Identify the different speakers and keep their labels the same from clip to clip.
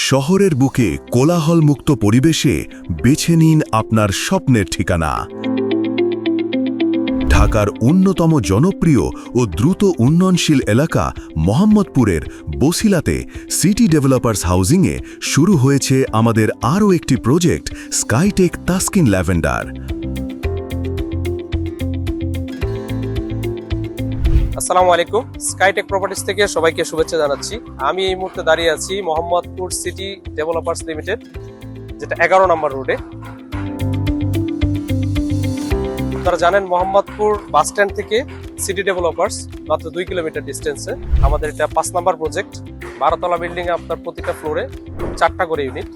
Speaker 1: শহরের বুকে কোলাহলমুক্ত পরিবেশে বেছে নিন আপনার স্বপ্নের ঠিকানা। ঢাকার অন্যতম জনপ্রিয় ও দ্রুত উন্নয়নশীল এলাকা মোহাম্মদপুরের বসিলাতে সিটি ডেভেলপার্স হাউজিংয়ে শুরু হয়েছে আমাদের আরও একটি প্রজেক্ট স্কাইটেক তাসকিন ল্যাভেন্ডার।
Speaker 2: আসসালামু আলাইকুম, স্কাইটেক প্রপার্টিজ থেকে সবাইকে শুভেচ্ছা জানাচ্ছি। আমি এই মুহূর্তে দাঁড়িয়ে আছি মোহাম্মদপুর সিটি ডেভেলপার্স লিমিটেড, যেটা 11 নম্বর রোডে। আপনারা জানেন মোহাম্মদপুর বাস স্ট্যান্ড থেকে সিটি ডেভেলপার্স মাত্র 2 কিলোমিটার ডিস্টেন্সে। আমাদের এটা 5 নম্বর প্রজেক্ট। 12 তলা বিল্ডিং এ আপনার প্রতিটা ফ্লোরে 4টা করে ইউনিট,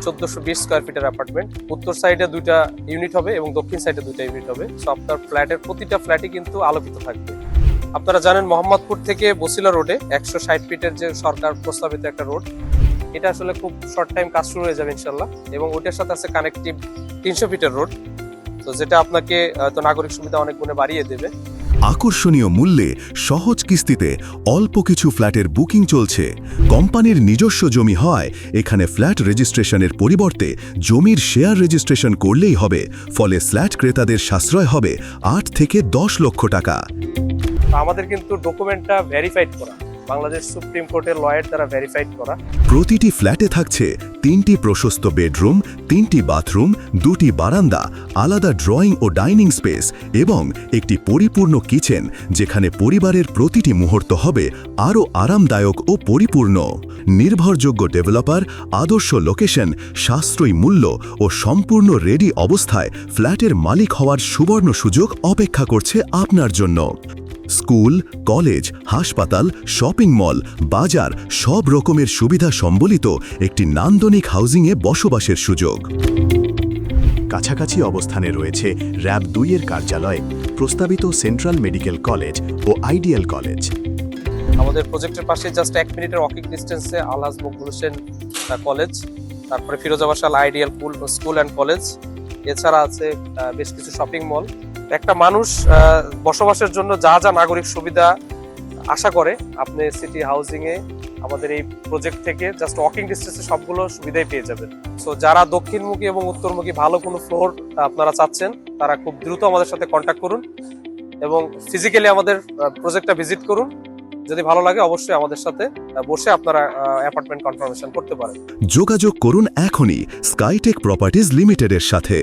Speaker 2: 1420 স্কয়ার ফিটের অ্যাপার্টমেন্ট। উত্তর সাইডে 2টা ইউনিট হবে এবং দক্ষিণ সাইডে 2টা ইউনিট হবে। সো আপনার ফ্ল্যাটের প্রতিটা ফ্ল্যাটই কিন্তু আলোকিত থাকবে। আপনারা জানেন মোহাম্মদপুর থেকে বসিলা রোডে 160 ফিটের যে সরকার প্রস্তাবিত একটা রোড, এটা আসলে খুব শর্ট টাইম কাজ শুরু হয়ে যাবে ইনশাল্লাহ। এবং ওটার সাথে আছে কানেক্টিভ 300 ফিটের রোড, তো যেটা আপনাকে তো নাগরিক সুবিধা অনেক গুণে বাড়িয়ে দেবে।
Speaker 1: আকর্ষণীয় মূল্যে সহজ কিস্তিতে অল্প কিছু ফ্ল্যাটের বুকিং চলছে। কোম্পানির নিজস্ব জমি হয় এখানে ফ্ল্যাট রেজিস্ট্রেশনের পরিবর্তে জমির শেয়ার রেজিস্ট্রেশন করলেই হবে। ফলে ফ্ল্যাট ক্রেতাদের সাশ্রয় হবে 8 থেকে 10 লক্ষ টাকা।
Speaker 2: আমাদের কিন্তু ডকুমেন্টটা ভেরিফাইড করা, বাংলাদেশ সুপ্রিম কোর্টের লয়ের দ্বারা ভেরিফাইড করা।
Speaker 1: প্রতিটি ফ্ল্যাটে থাকছে 3টি প্রশস্ত বেডরুম, 3টি বাথরুম, 2টি বারান্দা, আলাদা ড্রয়িং ও ডাইনিং স্পেস এবং একটি পরিপূর্ণ কিচেন, যেখানে পরিবারের প্রতিটি মুহূর্ত হবে আরও আরামদায়ক ও পরিপূর্ণ। নির্ভরযোগ্য ডেভেলপার, আদর্শ লোকেশন, সাশ্রয়ী মূল্য ও সম্পূর্ণ রেডি অবস্থায় ফ্ল্যাটের মালিক হওয়ার সুবর্ণ সুযোগ অপেক্ষা করছে আপনার জন্য। স্কুল, কলেজ, হাসপাতাল, শপিং মল, বাজার সব রকমের সুবিধা সম্বলিত একটি নান্দনিক হাউজিংয়ে বসবাসের সুযোগ।
Speaker 3: কাছাকাছি অবস্থানে রয়েছে র‍্যাব 2 এর কার্যালয়, প্রস্তাবিত সেন্ট্রাল মেডিকেল কলেজ ও আইডিয়াল কলেজ।
Speaker 2: আমাদের প্রজেক্টের পাশে জাস্ট 1 মিনিটের ওয়াকিং ডিস্টেন্সে আলহাজ মকবুল হোসেন কলেজ, তারপরে ফিরোজাবাসাল আইডিয়াল স্কুল অ্যান্ড কলেজ। এছাড়া আছে বেশ কিছু শপিং মল। একটা মানুষ বসবাসের জন্য যা যা নাগরিক সুবিধা আশা করে, আপনি সিটি হাউজিং এ আমাদের এই প্রজেক্ট থেকে জাস্ট ওয়াকিং ডিস্টেন্সে সবগুলো সুবিধাই পেয়ে যাবেন। সো যারা দক্ষিণমুখী এবং উত্তরমুখী ভালো কোনো ফ্লোর আপনারা চাচ্ছেন, তারা খুব দ্রুত আমাদের সাথে কন্ট্যাক্ট করুন এবং ফিজিক্যালি আমাদের প্রজেক্টটা ভিজিট করুন। যদি ভালো লাগে অবশ্যই আমাদের সাথে বসে আপনারা অ্যাপার্টমেন্ট কনফার্মেশন করতে পারেন।
Speaker 1: যোগাযোগ করুন এখনই স্কাইটেক প্রপার্টিজ লিমিটেডের সাথে।